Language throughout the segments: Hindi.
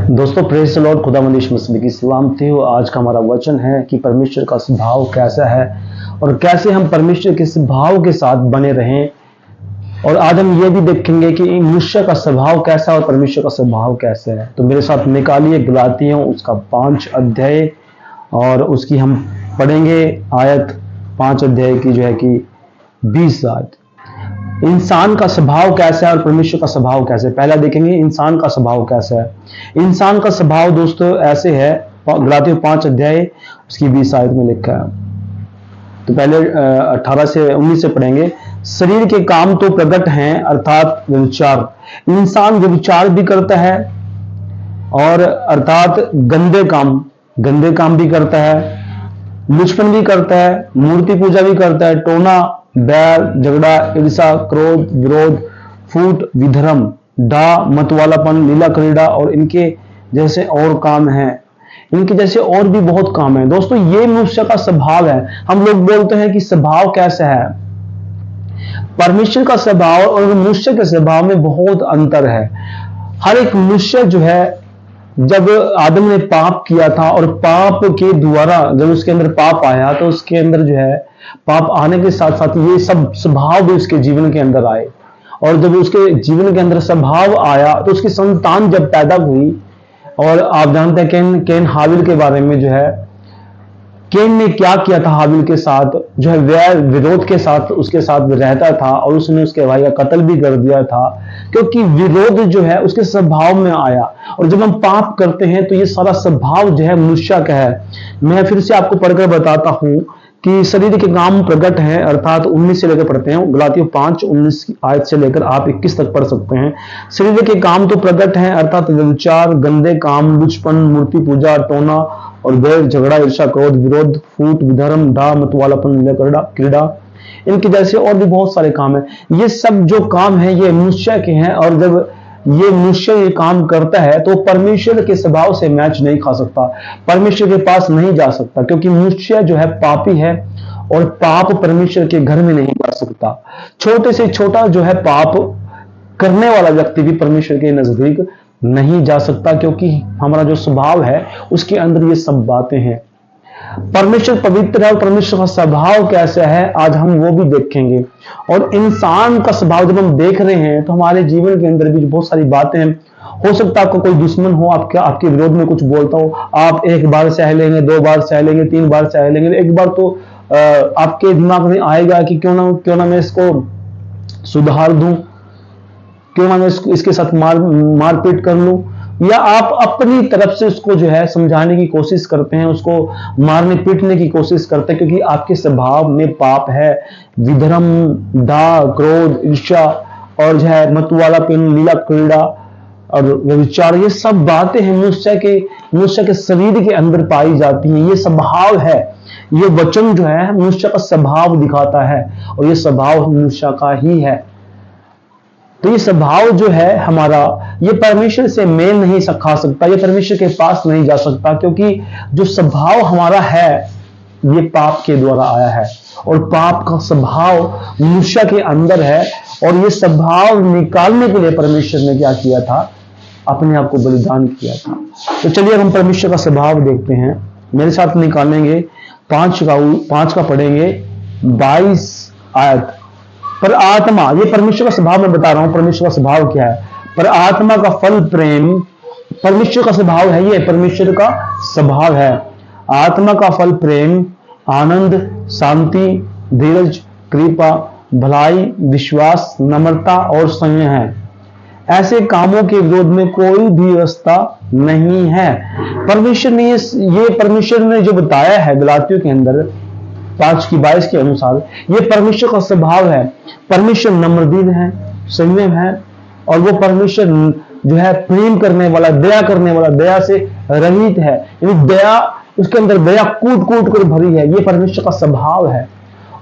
दोस्तों प्रेज़ द लॉर्ड, खुदावंद यीशु मसीह की सलामती हो। आज का हमारा वचन है कि परमेश्वर का स्वभाव कैसा है और कैसे हम परमेश्वर के स्वभाव के साथ बने रहें। और आज हम ये भी देखेंगे कि मनुष्य का स्वभाव कैसा है और परमेश्वर का स्वभाव कैसा है। तो मेरे साथ निकालिए गलातियों उसका 5 अध्याय और उसकी हम पढ़ेंगे आयत 5 अध्याय की जो है कि 20 आयत। इंसान का स्वभाव कैसा है और परमेश्वर का स्वभाव कैसा है। पहला देखेंगे इंसान का स्वभाव कैसा है। इंसान का स्वभाव दोस्तों ऐसे है, गलातियों 5 अध्याय उसकी 20 आयत में लिखा है। तो पहले 18 से 19 से पढ़ेंगे। शरीर के काम तो प्रकट हैं, अर्थात व्यभिचार। इंसान व्यभिचार भी करता है और अर्थात गंदे काम भी करता है, लुचपन भी करता है, मूर्ति पूजा भी करता है, टोना, बैर, झगड़ा, ईर्षा, क्रोध, विरोध, फूट, विधर्म, डा, मतवालापन, लीला क्रीड़ा और इनके जैसे और काम हैं। इनके जैसे और भी बहुत काम है। दोस्तों ये मनुष्य का स्वभाव है। हम लोग बोलते हैं कि स्वभाव कैसा है। परमेश्वर का स्वभाव और मनुष्य के स्वभाव में बहुत अंतर है। हर एक मनुष्य जो है, जब आदम ने पाप किया था और पाप के द्वारा जब उसके अंदर पाप आया तो उसके अंदर जो है पाप आने के साथ साथ ये सब स्वभाव भी उसके जीवन के अंदर आए। और जब उसके जीवन के अंदर स्वभाव आया तो उसकी संतान जब पैदा हुई, और आप जानते हैं कैन हाबिल के बारे में जो है, कैन ने क्या किया था हाबिल के साथ, जो है वैर विरोध के साथ उसके साथ रहता था और उसने उसके भाई का कत्ल भी कर दिया था, क्योंकि विरोध जो है उसके स्वभाव में आया। और जब हम पाप करते हैं तो ये सारा स्वभाव जो है मनुष्य का है। मैं फिर से आपको पढ़कर बताता हूं कि शरीर के काम प्रकट है, अर्थात 19 से लेकर पढ़ते हैं। गलातियों 5:19 की आयत से लेकर आप 21 तक पढ़ सकते हैं। शरीर के काम तो प्रकट है, अर्थात व्यभिचार, गंदे काम, लुचपन, मूर्ति पूजा, टोना और बैर, झगड़ा, ईर्षा, क्रोध, विरोध, फूट, विधर्म, डा, मतवालापन, लीला क्रीड़ा, इनके जैसे और भी बहुत सारे काम है। ये सब जो काम है ये मनुष्य के हैं। और जब ये मनुष्य ये काम करता है तो परमेश्वर के स्वभाव से मैच नहीं खा सकता, परमेश्वर के पास नहीं जा सकता, क्योंकि मनुष्य जो है पापी है और पाप परमेश्वर के घर में नहीं जा सकता। छोटे से छोटा जो है पाप करने वाला व्यक्ति भी परमेश्वर के नजदीक नहीं जा सकता, क्योंकि हमारा जो स्वभाव है उसके अंदर ये सब बातें हैं। परमेश्वर पवित्र है और परमेश्वर का स्वभाव कैसा है आज हम वो भी देखेंगे। और इंसान का स्वभाव जब हम देख रहे हैं तो हमारे जीवन के अंदर भी बहुत सारी बातें हैं। हो सकता है आपको कोई दुश्मन हो, आपके विरोध में कुछ बोलता हो, आप एक बार सह लेंगे, 2 बार सह लेंगे, 3 बार सह लेंगे, एक बार तो आपके दिमाग में आएगा कि क्यों ना मैं इसको सुधार दूं, क्यों ना मैं इसके साथ मारपीट कर लूं। या आप अपनी तरफ से उसको जो है समझाने की कोशिश करते हैं, उसको मारने पीटने की कोशिश करते हैं, क्योंकि आपके स्वभाव में पाप है। विधर्म, डा, क्रोध, ईर्ष्या और जो है मतवालापन, लीला क्रीड़ा और व्यभिचार, ये सब बातें हैं मनुष्य के शरीर के अंदर पाई जाती हैं। ये स्वभाव है। ये वचन जो है मनुष्य का स्वभाव दिखाता है और ये स्वभाव मनुष्य का ही है। तो ये स्वभाव जो है हमारा, ये परमेश्वर से मेल नहीं खा सकता, ये परमेश्वर के पास नहीं जा सकता, क्योंकि जो स्वभाव हमारा है ये पाप के द्वारा आया है और पाप का स्वभाव मनुष्य के अंदर है। और ये स्वभाव निकालने के लिए परमेश्वर ने क्या किया था, अपने आप को बलिदान किया था। तो चलिए हम परमेश्वर का स्वभाव देखते हैं। मेरे साथ निकालेंगे 5 का पढ़ेंगे 22 आयत। पर आत्मा, ये परमेश्वर का स्वभाव मैं बता रहा हूं, परमेश्वर का स्वभाव क्या है। पर आत्मा का फल प्रेम, परमेश्वर का स्वभाव है, ये परमेश्वर का स्वभाव है। आत्मा का फल प्रेम, आनंद, शांति, धीरज, कृपा, भलाई, विश्वास, नम्रता और संयम है। ऐसे कामों के विरोध में कोई भी व्यवस्था नहीं है। परमेश्वर ने ये परमेश्वर ने जो बताया है गलातियों के अंदर 5:22 के अनुसार, ये परमेश्वर का स्वभाव है। परमेश्वर नम्रदिल है, संयम है, और वो परमेश्वर जो है प्रेम करने वाला, दया करने वाला, दया से रहित है। यानी दया, उसके अंदर दया कूट कूट कर भरी है। ये परमेश्वर का स्वभाव है।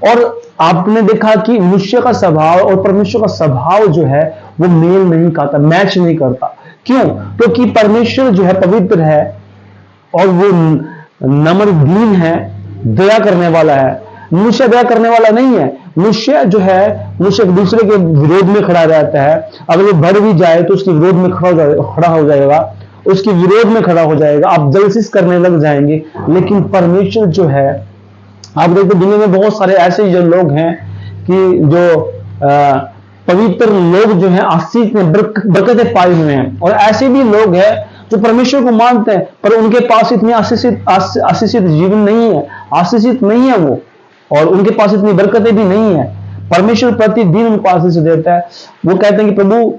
और आपने देखा कि मनुष्य का स्वभाव और परमेश्वर का स्वभाव जो है वो मेल नहीं खाता, मैच नहीं करता। क्यों? क्योंकि परमेश्वर जो है पवित्र है और वो नम्रदीन है, दया करने वाला है। मनुष्य दया करने वाला नहीं है। मनुष्य जो है, मनुष्य एक दूसरे के विरोध में खड़ा रहता है। अगर वो बढ़ भी जाए तो उसके विरोध में खड़ा हो जाएगा उसके विरोध में खड़ा हो जाएगा, आप जलसिस करने लग जाएंगे। लेकिन परमेश्वर जो है, आप देखो दुनिया में बहुत सारे ऐसे जो लोग हैं कि जो पवित्र लोग जो हैं आशीष में बरकतें पाए हुए हैं, और ऐसे भी लोग हैं जो परमेश्वर को मानते हैं पर उनके पास इतनी आशीषित जीवन नहीं है, आशीषित नहीं है वो, और उनके पास इतनी बरकतें भी नहीं है। परमेश्वर प्रतिदिन उनको आशीष देता है। वो कहते हैं कि प्रभु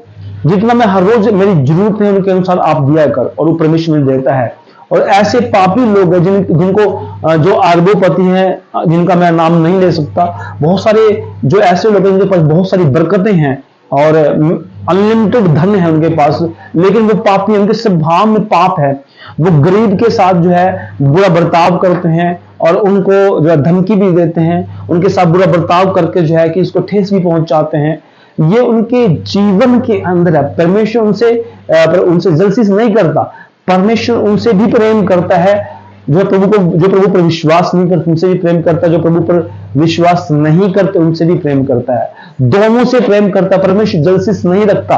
जितना मैं हर रोज मेरी जरूरत है उनके अनुसार आप दिया कर, और वो परमेश्वर देता है। और ऐसे पापी लोग हैं जिनको जो अरबोपति हैं, जिनका मैं नाम नहीं ले सकता, बहुत सारे जो ऐसे लोग हैं जिनके पास बहुत सारी बरकतें हैं और अनलिमिटेड धन है उनके पास, लेकिन वो पापी, उनके स्वभाव में पाप है। वो गरीब के साथ जो है बुरा बर्ताव करते हैं और उनको जो है धमकी भी देते हैं, उनके साथ बुरा बर्ताव करके जो है कि इसको ठेस भी पहुंचाते हैं। ये उनके जीवन के अंदर है। परमेश्वर उनसे जलसी नहीं करता, परमेश्वर उनसे भी प्रेम करता है। जो प्रभु पर विश्वास नहीं करते उनसे भी प्रेम करता है, जो प्रभु पर विश्वास नहीं करते उनसे भी प्रेम करता है, दोनों से प्रेम करता है। परमेश्वर जलसी नहीं रखता।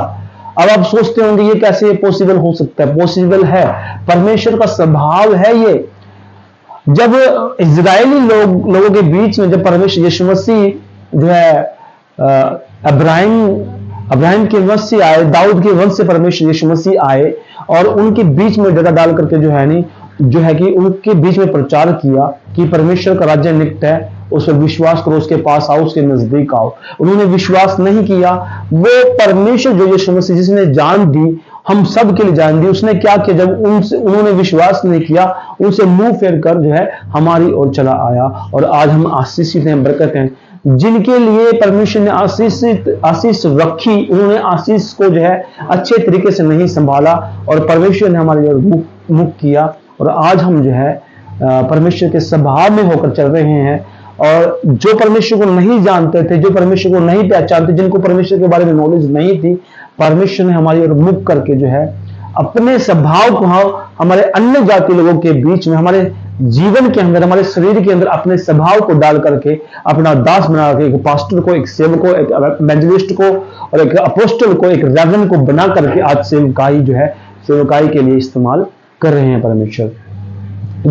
अब आप सोचते होंगे ये कैसे पॉसिबल हो सकता है? पॉसिबल है, परमेश्वर का स्वभाव है ये। जब इजरायली लोगों के बीच में जब परमेश्वर यीशु मसीह जो है अब्राहिम के वंश से आए, दाऊद के वंश से परमेश्वर यीशु मसीह आए और उनके बीच में जगह डाल करके जो है कि उनके बीच में प्रचार किया कि परमेश्वर का राज्य निकट है, उस पर विश्वास करो, उसके पास आओ, उसके नजदीक आओ। उन्होंने विश्वास नहीं किया। वो परमेश्वर जो यीशु मसीह जिसने जान दी, हम सब के लिए जान दी, उसने क्या किया? जब उन्होंने विश्वास नहीं किया, उनसे मुंह फेर कर जो है हमारी ओर चला आया, और आज हम आशीषित हैं, बरकत हैं। जिनके लिए परमेश्वर ने आशीष रखी, उन्होंने आशीष को जो है अच्छे तरीके से नहीं संभाला, और परमेश्वर ने हमारे लिए मुख किया, और आज हम जो है परमेश्वर के स्वभाव में होकर चल रहे हैं। और जो परमेश्वर को नहीं जानते थे, जो परमेश्वर को नहीं पहचानते, जिनको परमेश्वर के बारे में नॉलेज नहीं थी, परमेश्वर ने हमारी ओर मुख करके जो है अपने स्वभाव को हमारे अन्य जाति लोगों के बीच में, हमारे जीवन के अंदर, हमारे शरीर के अंदर अपने स्वभाव को डाल करके अपना दास बना के, एक पास्टर को, एक सेवक को, एक इवेंजलिस्ट को और एक अपोस्टल को, एक रेवरेंड को बना करके आज सेवकाई के लिए इस्तेमाल कर रहे हैं परमेश्वर।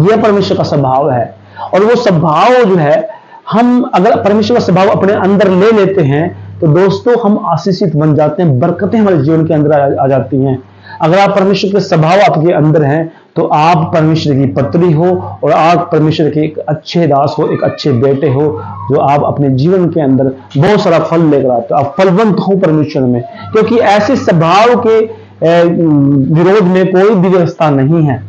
यह परमेश्वर का स्वभाव है। और वो स्वभाव जो है, हम अगर परमेश्वर का स्वभाव अपने अंदर ले लेते हैं तो दोस्तों हम आशीषित बन जाते हैं, बरकतें हमारे जीवन के अंदर आ जाती हैं। अगर आप परमेश्वर के स्वभाव आपके अंदर हैं तो आप परमेश्वर की पत्री हो, और आप परमेश्वर के एक अच्छे दास हो, एक अच्छे बेटे हो, जो आप अपने जीवन के अंदर बहुत सारा फल लेकर आते हो। आप फलवंत हो परमेश्वर में, क्योंकि ऐसे स्वभाव के विरोध में कोई भी व्यवस्था नहीं है।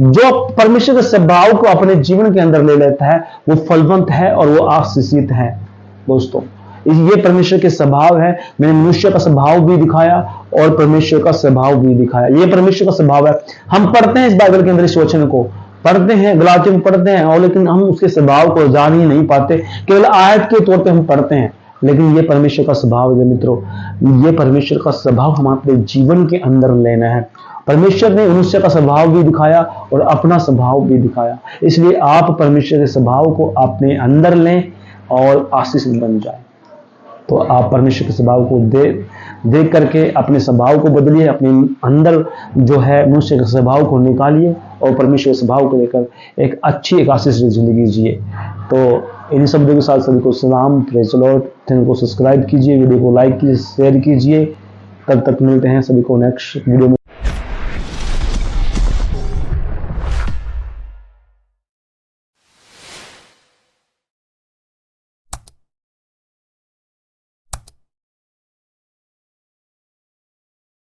जो परमेश्वर के स्वभाव को अपने जीवन के अंदर ले लेता है वो फलवंत है और वो आशीषित है। दोस्तों ये परमेश्वर के स्वभाव है। मैंने मनुष्य का स्वभाव भी दिखाया और परमेश्वर का स्वभाव भी दिखाया। ये परमेश्वर का स्वभाव है। हम पढ़ते हैं इस बाइबल के अंदर, इस वचन को पढ़ते हैं, गलातियों में पढ़ते हैं, और लेकिन हम उसके स्वभाव को जान ही नहीं पाते। केवल आयत के तौर पे हम पढ़ते हैं, लेकिन ये परमेश्वर का स्वभाव है मित्रों। ये परमेश्वर का स्वभाव हम अपने जीवन के अंदर लेना है। परमेश्वर ने मनुष्य का स्वभाव भी दिखाया और अपना स्वभाव भी दिखाया। इसलिए आप परमेश्वर के स्वभाव को अपने अंदर लें और आशीषित बन जाए। तो आप परमेश्वर के स्वभाव को देख करके अपने स्वभाव को बदलिए, अपने अंदर जो है मनुष्य के स्वभाव को निकालिए और परमेश्वर के स्वभाव को लेकर एक अच्छी, एक आशीषित जिंदगी जिए। तो इन शब्दों के साथ सभी को सलाम, प्रेज़ द लॉर्ड। चैनल को सब्सक्राइब कीजिए, वीडियो को लाइक कीजिए, शेयर कीजिए। तब तक मिलते हैं सभी को नेक्स्ट वीडियो में।